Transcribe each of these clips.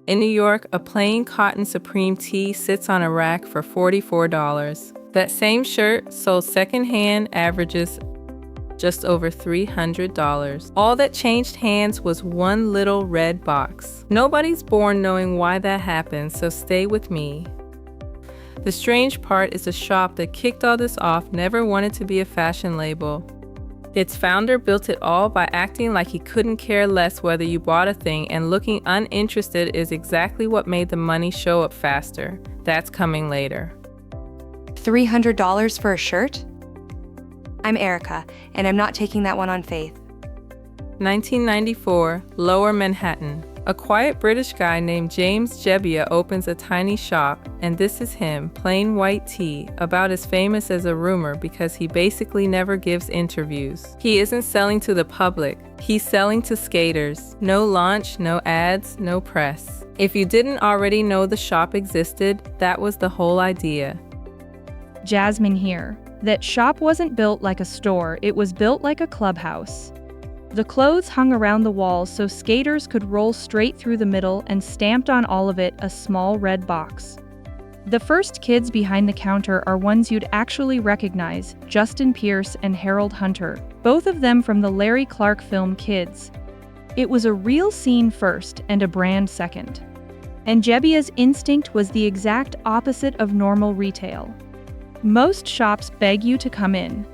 In New York, a plain cotton Supreme tee sits on a rack for $44. That same shirt, sold secondhand, averages just over $300. All that changed hands was one little red box. Nobody's born knowing why that happened, so stay with me. The strange part is the shop that kicked all this off never wanted to be a fashion label. Its founder built it all by acting like he couldn't care less whether you bought a thing, and looking uninterested is exactly what made the money show up faster. That's coming later. $300 for a shirt? I'm Erica, and I'm not taking that one on faith. 1994, Lower Manhattan. A quiet British guy named James Jebbia opens a tiny shop, and this is him, plain white tee, about as famous as a rumor because he basically never gives interviews. He isn't selling to the public, he's selling to skaters. No launch, no ads, no press. If you didn't already know the shop existed, that was the whole idea. Jasmine here. That shop wasn't built like a store, it was built like a clubhouse. The clothes hung around the walls so skaters could roll straight through the middle, and stamped on all of it a small red box. The first kids behind the counter are ones you'd actually recognize, Justin Pierce and Harold Hunter, both of them from the Larry Clark film Kids. It was a real scene first and a brand second. And Jebbia's instinct was the exact opposite of normal retail. Most shops beg you to come in.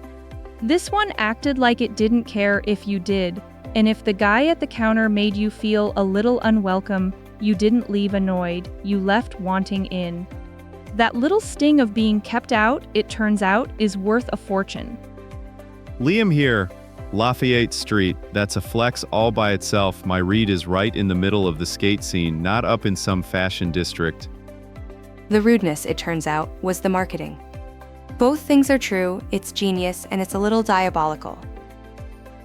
This one acted like it didn't care if you did, and if the guy at the counter made you feel a little unwelcome, you didn't leave annoyed, you left wanting in. That little sting of being kept out, it turns out, is worth a fortune. Liam here, Lafayette Street, that's a flex all by itself. My read is right in the middle of the skate scene, not up in some fashion district. The rudeness, it turns out, was the marketing. Both things are true, it's genius, and it's a little diabolical.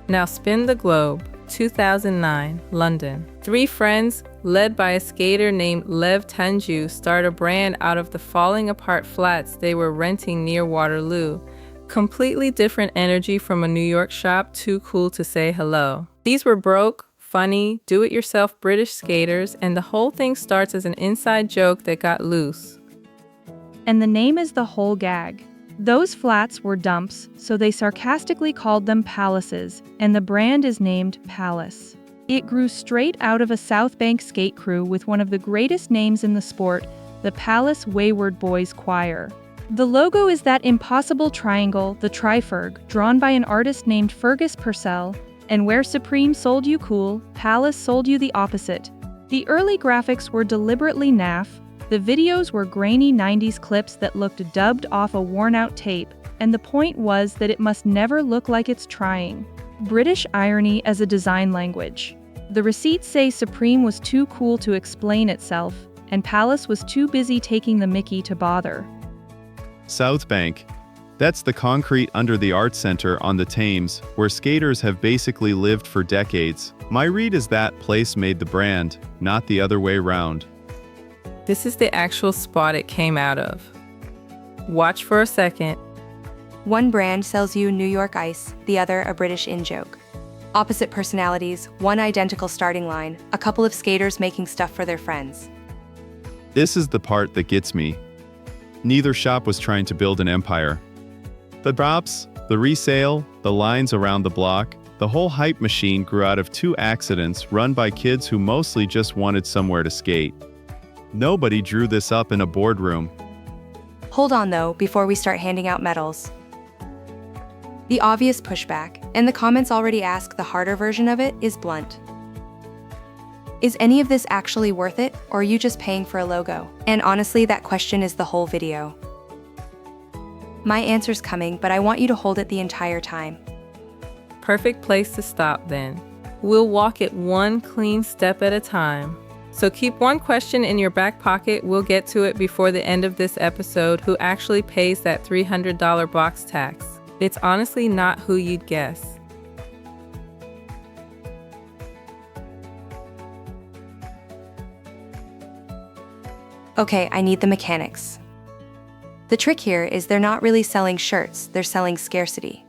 Now spin the globe. 2009, London. Three friends, led by a skater named Lev Tanju, start a brand out of the falling apart flats they were renting near Waterloo. Completely different energy from a New York shop too cool to say hello. These were broke, funny, do-it-yourself British skaters, and the whole thing starts as an inside joke that got loose. And the name is the whole gag. Those flats were dumps, so they sarcastically called them palaces, and the brand is named Palace. It grew straight out of a South Bank skate crew with one of the greatest names in the sport, the Palace Wayward Boys Choir. The logo is that impossible triangle, the Triferg, drawn by an artist named Fergus Purcell, and where Supreme sold you cool, Palace sold you the opposite. The early graphics were deliberately naff. The videos were grainy 90s clips that looked dubbed off a worn-out tape, and the point was that it must never look like it's trying. British irony as a design language. The receipts say Supreme was too cool to explain itself, and Palace was too busy taking the mickey to bother. South Bank. That's the concrete under the Art Center on the Thames, where skaters have basically lived for decades. My read is that place made the brand, not the other way round. This is the actual spot it came out of. Watch for a second. One brand sells you New York ice, the other a British in-joke. Opposite personalities, one identical starting line, a couple of skaters making stuff for their friends. This is the part that gets me. Neither shop was trying to build an empire. The drops, the resale, the lines around the block, the whole hype machine grew out of two accidents run by kids who mostly just wanted somewhere to skate. Nobody drew this up in a boardroom. Hold on though, before we start handing out medals. The obvious pushback, and the comments already ask the harder version of it, is blunt. Is any of this actually worth it, or are you just paying for a logo? And honestly, that question is the whole video. My answer's coming, but I want you to hold it the entire time. Perfect place to stop then. We'll walk it one clean step at a time. So keep one question in your back pocket. We'll get to it before the end of this episode. Who actually pays that $300 box tax? It's honestly not who you'd guess. Okay, I need the mechanics. The trick here is they're not really selling shirts, they're selling scarcity.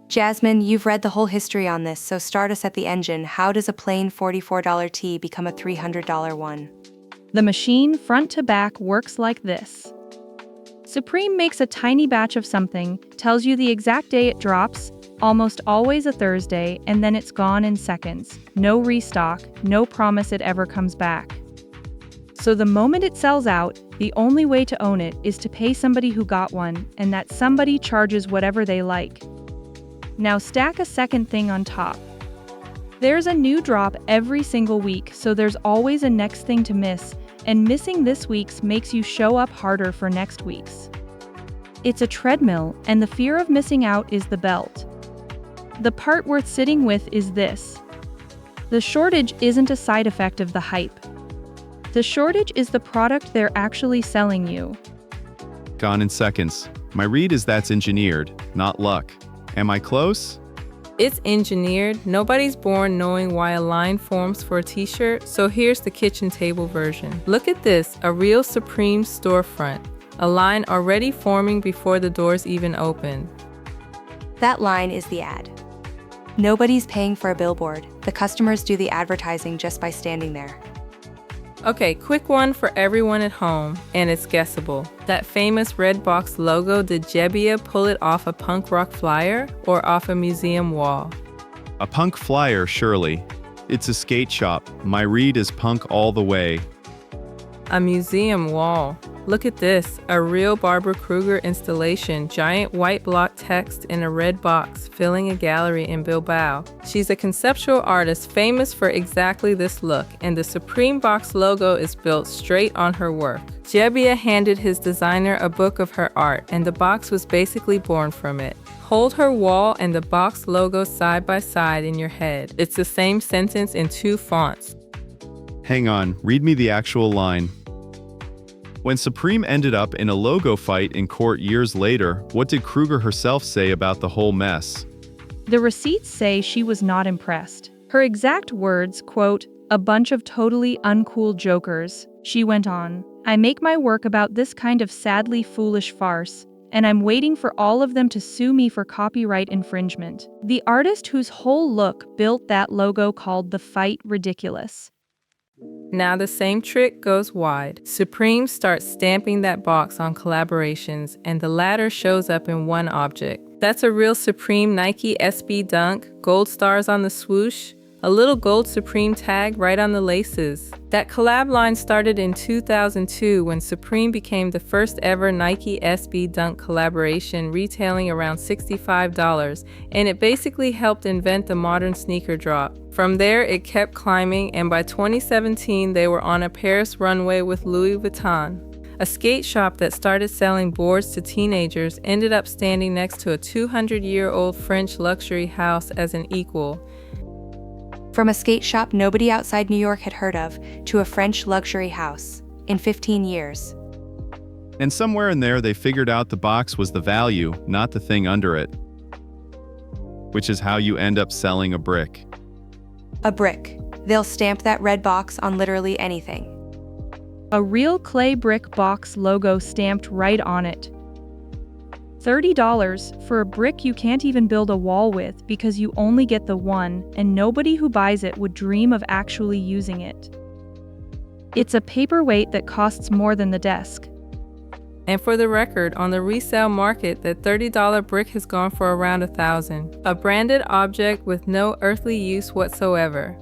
Jasmine, you've read the whole history on this, so start us at the engine. How does a plain $44 tee become a $300 one? The machine, front to back, works like this. Supreme makes a tiny batch of something, tells you the exact day it drops, almost always a Thursday, and then it's gone in seconds. No restock, no promise it ever comes back. So the moment it sells out, the only way to own it is to pay somebody who got one, and that somebody charges whatever they like. Now stack a second thing on top. There's a new drop every single week, so there's always a next thing to miss, and missing this week's makes you show up harder for next week's. It's a treadmill, and the fear of missing out is the belt. The part worth sitting with is this. The shortage isn't a side effect of the hype. The shortage is the product they're actually selling you. Gone in seconds. My read is that's engineered, not luck. Am I close? It's engineered. Nobody's born knowing why a line forms for a t-shirt, so here's the kitchen table version. Look at this, a real Supreme storefront. A line already forming before the doors even open. That line is the ad. Nobody's paying for a billboard. The customers do the advertising just by standing there. Okay, quick one for everyone at home, and it's guessable. That famous red box logo, did Jebbia pull it off a punk rock flyer or off a museum wall? A punk flyer, surely. It's a skate shop. My read is punk all the way. A museum wall. Look at this, a real Barbara Kruger installation, giant white block text in a red box filling a gallery in Bilbao. She's a conceptual artist famous for exactly this look, and the Supreme box logo is built straight on her work. Jebbia handed his designer a book of her art, and the box was basically born from it. Hold her wall and the box logo side by side in your head. It's the same sentence in 2 fonts. Hang on, read me the actual line. When Supreme ended up in a logo fight in court years later, what did Kruger herself say about the whole mess? The receipts say she was not impressed. Her exact words, quote, "A bunch of totally uncool jokers," she went on. "I make my work about this kind of sadly foolish farce, and I'm waiting for all of them to sue me for copyright infringement." The artist whose whole look built that logo called the fight ridiculous. Now the same trick goes wide. Supreme starts stamping that box on collaborations, and the latter shows up in one object. That's a real Supreme Nike SB Dunk, gold stars on the swoosh, a little gold Supreme tag right on the laces. That collab line started in 2002 when Supreme became the first ever Nike SB Dunk collaboration, retailing around $65, and it basically helped invent the modern sneaker drop. From there, it kept climbing, and by 2017, they were on a Paris runway with Louis Vuitton. A skate shop that started selling boards to teenagers ended up standing next to a 200-year-old French luxury house as an equal. From a skate shop nobody outside New York had heard of, to a French luxury house, in 15 years. And somewhere in there they figured out the box was the value, not the thing under it. Which is how you end up selling a brick. A brick. They'll stamp that red box on literally anything. A real clay brick box logo stamped right on it. $30 for a brick you can't even build a wall with because you only get the one, and nobody who buys it would dream of actually using it. It's a paperweight that costs more than the desk. And for the record, on the resale market, that $30 brick has gone for around $1,000. A branded object with no earthly use whatsoever.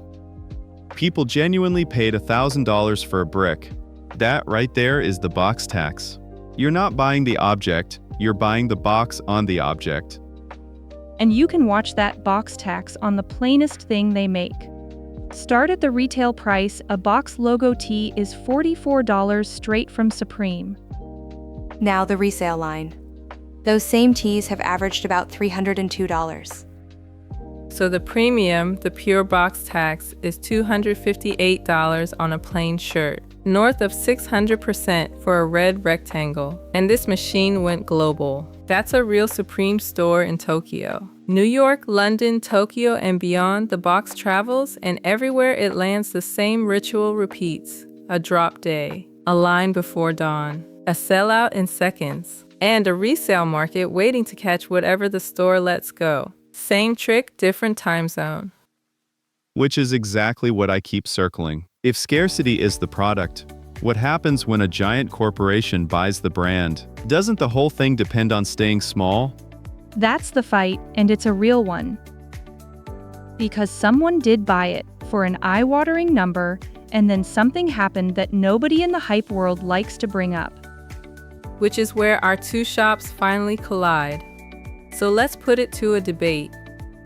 People genuinely paid $1,000 for a brick. That right there is the box tax. You're not buying the object, you're buying the box on the object. And you can watch that box tax on the plainest thing they make. Start at the retail price, a box logo tee is $44 straight from Supreme. Now the resale line. Those same tees have averaged about $302. So the premium, the pure box tax, is $258 on a plain shirt, north of 600% for a red rectangle. And this machine went global. That's a real Supreme store in Tokyo. New York, London, Tokyo, and beyond, the box travels, and everywhere it lands the same ritual repeats. A drop day, a line before dawn, a sellout in seconds, and a resale market waiting to catch whatever the store lets go. Same trick, different time zone. Which is exactly what I keep circling. If scarcity is the product, what happens when a giant corporation buys the brand? Doesn't the whole thing depend on staying small? That's the fight, and it's a real one. Because someone did buy it for an eye-watering number, and then something happened that nobody in the hype world likes to bring up. Which is where our two shops finally collide. So let's put it to a debate.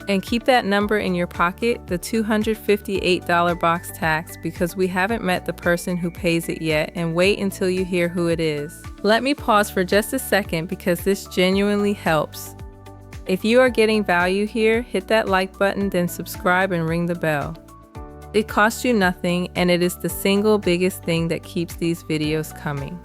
And keep that number in your pocket, the $258 box tax, because we haven't met the person who pays it yet, and wait until you hear who it is. Let me pause for just a second because this genuinely helps. If you are getting value here, hit that like button, then subscribe and ring the bell. It costs you nothing, and it is the single biggest thing that keeps these videos coming.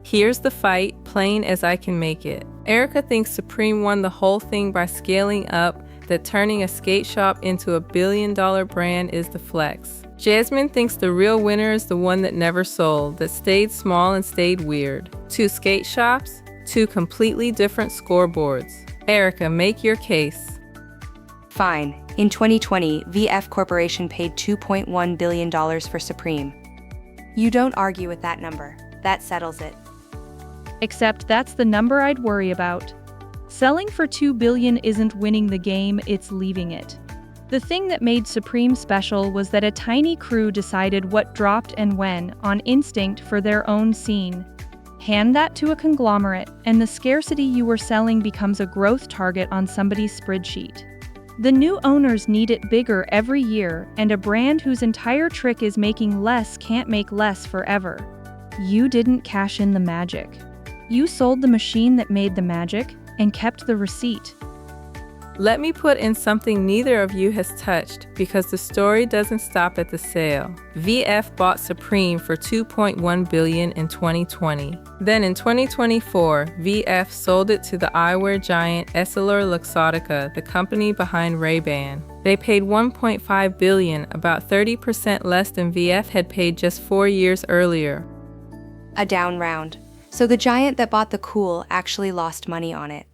Here's the fight, plain as I can make it. Erica thinks Supreme won the whole thing by scaling up, that turning a skate shop into a billion-dollar brand is the flex. Jasmine thinks the real winner is the one that never sold, that stayed small and stayed weird. Two skate shops, two completely different scoreboards. Erica, make your case. Fine. In 2020, VF Corporation paid $2.1 billion for Supreme. You don't argue with that number. That settles it. Except that's the number I'd worry about. Selling for $2 billion isn't winning the game, it's leaving it. The thing that made Supreme special was that a tiny crew decided what dropped and when, on instinct for their own scene. Hand that to a conglomerate, and the scarcity you were selling becomes a growth target on somebody's spreadsheet. The new owners need it bigger every year, and a brand whose entire trick is making less can't make less forever. You didn't cash in the magic. You sold the machine that made the magic and kept the receipt. Let me put in something neither of you has touched, because the story doesn't stop at the sale. VF bought Supreme for $2.1 billion in 2020. Then in 2024, VF sold it to the eyewear giant EssilorLuxottica, the company behind Ray-Ban. They paid $1.5 billion, about 30% less than VF had paid just 4 years earlier. A down round. So the giant that bought the cool actually lost money on it.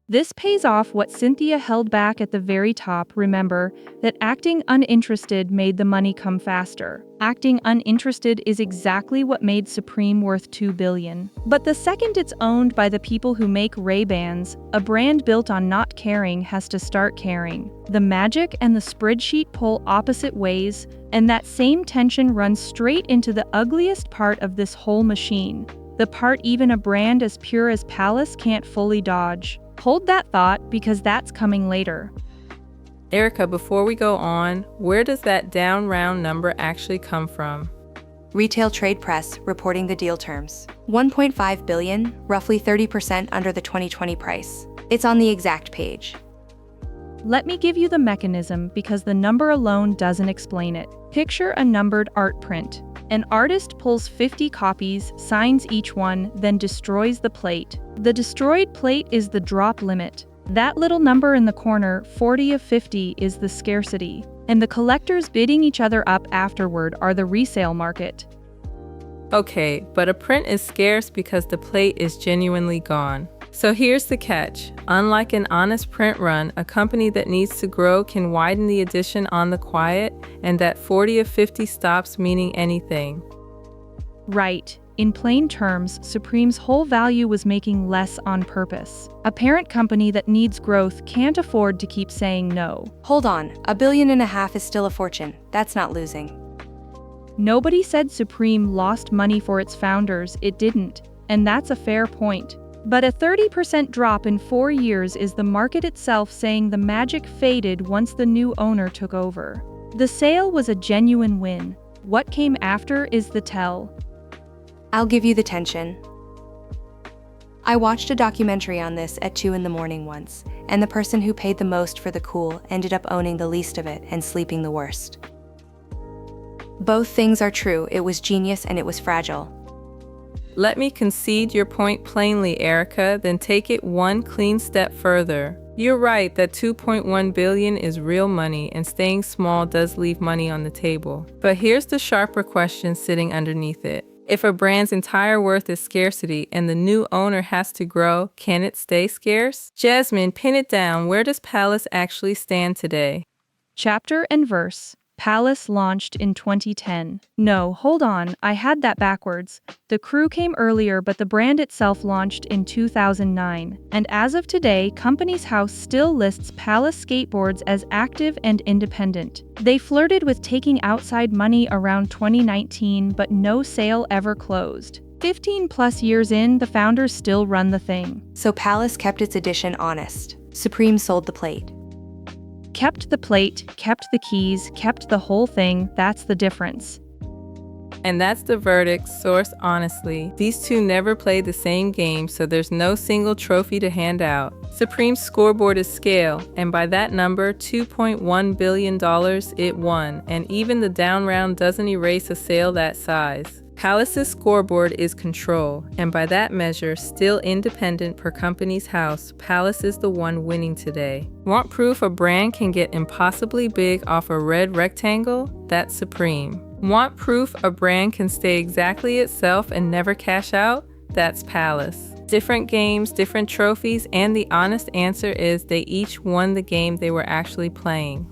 This pays off what Cynthia held back at the very top. Remember that acting uninterested made the money come faster. Acting uninterested is exactly what made Supreme worth $2 billion. But the second it's owned by the people who make Ray-Bans, a brand built on not caring has to start caring. The magic and the spreadsheet pull opposite ways, and that same tension runs straight into the ugliest part of this whole machine. The part even a brand as pure as Palace can't fully dodge. Hold that thought, because that's coming later. Erica, before we go on, where does that down round number actually come from? Retail Trade Press reporting the deal terms. $1.5 billion, roughly 30% under the 2020 price. It's on the exact page. Let me give you the mechanism, because the number alone doesn't explain it. Picture a numbered art print. An artist pulls 50 copies, signs each one, then destroys the plate. The destroyed plate is the drop limit. That little number in the corner, 40 of 50, is the scarcity. And the collectors bidding each other up afterward are the resale market. Okay, but a print is scarce because the plate is genuinely gone. So here's the catch. Unlike an honest print run, a company that needs to grow can widen the edition on the quiet, and that 40 of 50 stops meaning anything. Right. In plain terms, Supreme's whole value was making less on purpose. A parent company that needs growth can't afford to keep saying no. Hold on, $1.5 billion is still a fortune. That's not losing. Nobody said Supreme lost money for its founders, it didn't, and that's a fair point. But a 30% drop in 4 years is the market itself saying the magic faded once the new owner took over. The sale was a genuine win. What came after is the tell. I'll give you the tension. I watched a documentary on this at 2 a.m. once, and the person who paid the most for the cool ended up owning the least of it and sleeping the worst. Both things are true. It was genius and it was fragile. Let me concede your point plainly, Erica, then take it one clean step further. You're right that $2.1 billion is real money, and staying small does leave money on the table. But here's the sharper question sitting underneath it. If a brand's entire worth is scarcity and the new owner has to grow, can it stay scarce? Jasmine, pin it down. Where does Palace actually stand today? Chapter and verse. Palace launched in 2010. No, hold on, I had that backwards. The crew came earlier, but the brand itself launched in 2009. And as of today, Companies House still lists Palace skateboards as active and independent. They flirted with taking outside money around 2019, but no sale ever closed. 15 plus years in, the founders still run the thing. So Palace kept its edition honest. Supreme sold the plate. Kept the plate, kept the keys, kept the whole thing, that's the difference. And that's the verdict, source honestly. These two never played the same game, so there's no single trophy to hand out. Supreme's scoreboard is scale, and by that number, $2.1 billion, it won, and even the down round doesn't erase a sale that size. Palace's scoreboard is control, and by that measure, still independent per Companies House, Palace is the one winning today. Want proof a brand can get impossibly big off a red rectangle? That's Supreme. Want proof a brand can stay exactly itself and never cash out? That's Palace. Different games, different trophies, and the honest answer is they each won the game they were actually playing.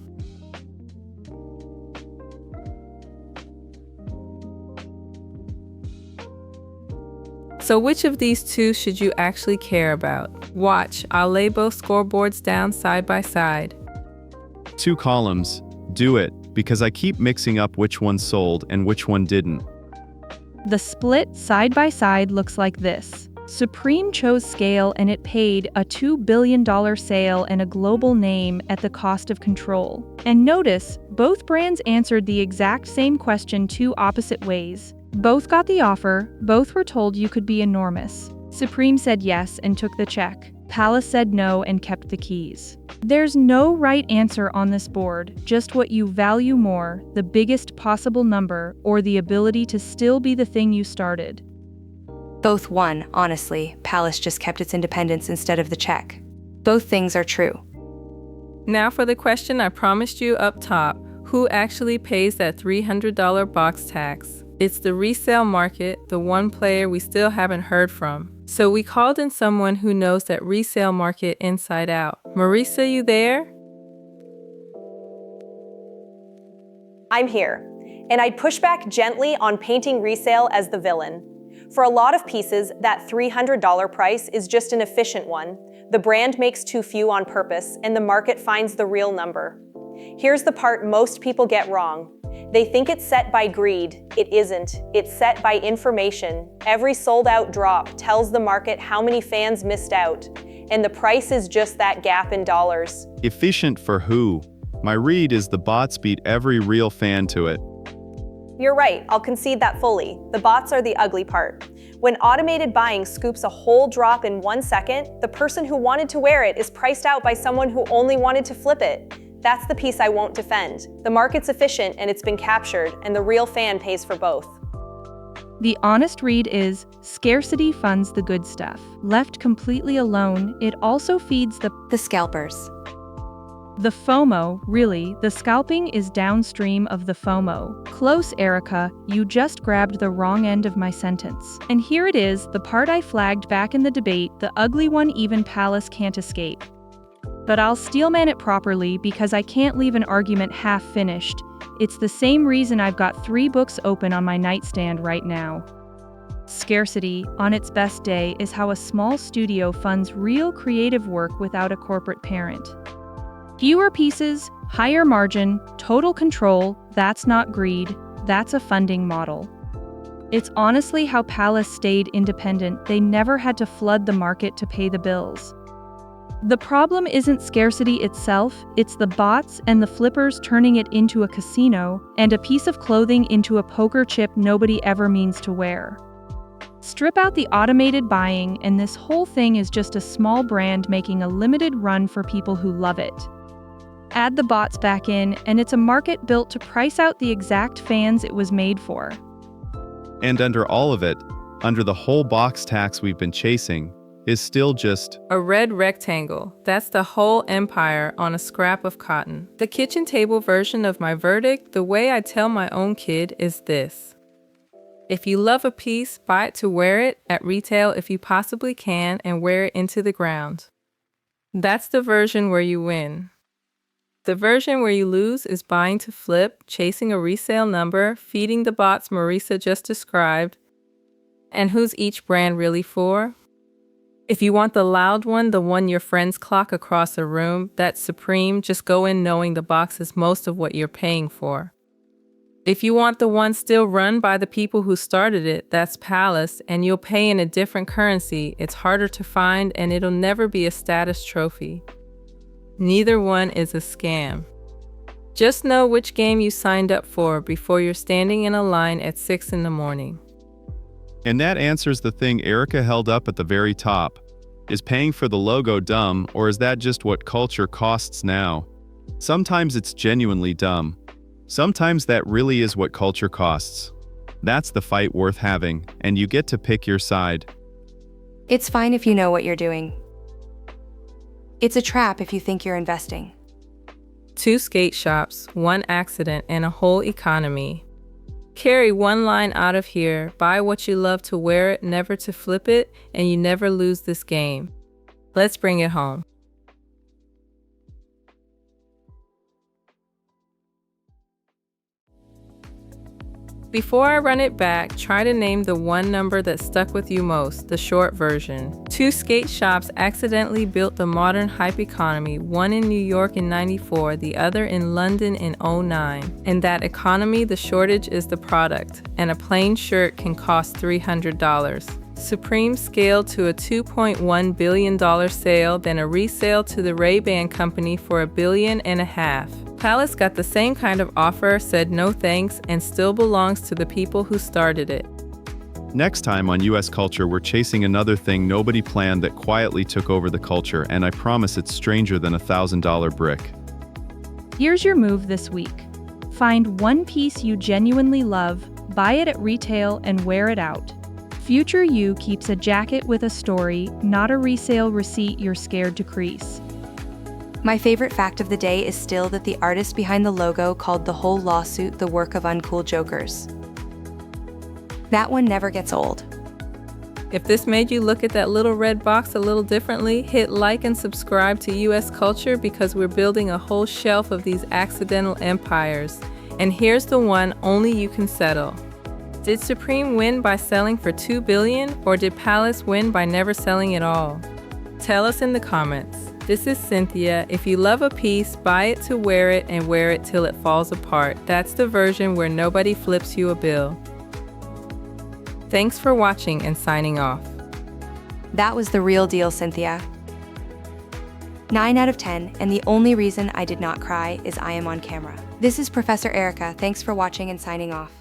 So which of these two should you actually care about? Watch, I'll lay both scoreboards down side by side. 2 columns. Do it, because I keep mixing up which one sold and which one didn't. The split side by side looks like this. Supreme chose scale and it paid a $2 billion sale and a global name at the cost of control. And notice, both brands answered the exact same question 2 opposite ways. Both got the offer, both were told you could be enormous. Supreme said yes and took the check. Palace said no and kept the keys. There's no right answer on this board, just what you value more, the biggest possible number, or the ability to still be the thing you started. Both won, honestly. Palace just kept its independence instead of the check. Both things are true. Now for the question I promised you up top. Who actually pays that $300 box tax? It's the resale market, the one player we still haven't heard from. So we called in someone who knows that resale market inside out. Marisa, you there? I'm here, and I'd push back gently on painting resale as the villain. For a lot of pieces, that $300 price is just an efficient one. The brand makes too few on purpose, and the market finds the real number. Here's the part most people get wrong. They think it's set by greed. It isn't. It's set by information. Every sold-out drop tells the market how many fans missed out, and the price is just that gap in dollars. Efficient for who? My read is the bots beat every real fan to it. You're right, I'll concede that fully. The bots are the ugly part. When automated buying scoops a whole drop in 1 second, the person who wanted to wear it is priced out by someone who only wanted to flip it. That's the piece I won't defend. The market's efficient and it's been captured, and the real fan pays for both. The honest read is, scarcity funds the good stuff. Left completely alone, it also feeds the scalpers. The FOMO, really, the scalping is downstream of the FOMO. Close, Erica, you just grabbed the wrong end of my sentence. And here it is, the part I flagged back in the debate, the ugly one even Palace can't escape. But I'll steelman it properly because I can't leave an argument half finished. It's the same reason I've got 3 books open on my nightstand right now. Scarcity, on its best day, is how a small studio funds real creative work without a corporate parent. Fewer pieces, higher margin, total control, that's not greed, that's a funding model. It's honestly how Palace stayed independent. They never had to flood the market to pay the bills. The problem isn't scarcity itself, it's the bots and the flippers turning it into a casino and a piece of clothing into a poker chip nobody ever means to wear. Strip out the automated buying and this whole thing is just a small brand making a limited run for people who love it. Add the bots back in and it's a market built to price out the exact fans it was made for. And under all of it, under the whole box tax we've been chasing, is still just a red rectangle. That's the whole empire on a scrap of cotton. The kitchen table version of my verdict, the way I tell my own kid, is this. If you love a piece, buy it to wear it at retail if you possibly can and wear it into the ground. That's the version where you win. The version where you lose is buying to flip, chasing a resale number, feeding the bots Marisa just described. And who's each brand really for? If you want the loud one, the one your friends clock across a room, that's Supreme, just go in knowing the box is most of what you're paying for. If you want the one still run by the people who started it, that's Palace, and you'll pay in a different currency. It's harder to find, and it'll never be a status trophy. Neither one is a scam. Just know which game you signed up for before you're standing in a line at 6 in the morning. And that answers the thing Erica held up at the very top. Is paying for the logo dumb, or is that just what culture costs now? Sometimes it's genuinely dumb. Sometimes that really is what culture costs. That's the fight worth having, and you get to pick your side. It's fine if you know what you're doing. It's a trap if you think you're investing. 2 skate shops, 1 accident, and a whole economy. Carry one line out of here, buy what you love to wear it, never to flip it, and you never lose this game. Let's bring it home. Before I run it back, try to name the one number that stuck with you most, the short version. 2 skate shops accidentally built the modern hype economy, one in New York in '94, the other in London in '09. In that economy, the shortage is the product, and a plain shirt can cost $300. Supreme scaled to a $2.1 billion sale, then a resale to the Ray-Ban company for $1.5 billion. Palace got the same kind of offer, said no thanks, and still belongs to the people who started it. Next time on US Culture, we're chasing another thing nobody planned that quietly took over the culture, and I promise it's stranger than a $1,000 brick. Here's your move this week. Find one piece you genuinely love, buy it at retail, and wear it out. Future you keeps a jacket with a story, not a resale receipt you're scared to crease. My favorite fact of the day is still that the artist behind the logo called the whole lawsuit the work of uncool jokers. That one never gets old. If this made you look at that little red box a little differently, hit like and subscribe to US Culture because we're building a whole shelf of these accidental empires. And here's the one only you can settle. Did Supreme win by selling for $2 billion, or did Palace win by never selling at all? Tell us in the comments. This is Cynthia. If you love a piece, buy it to wear it and wear it till it falls apart. That's the version where nobody flips you a bill. Thanks for watching and signing off. That was the real deal, Cynthia. 9 out of 10, and the only reason I did not cry is I am on camera. This is Professor Erica. Thanks for watching and signing off.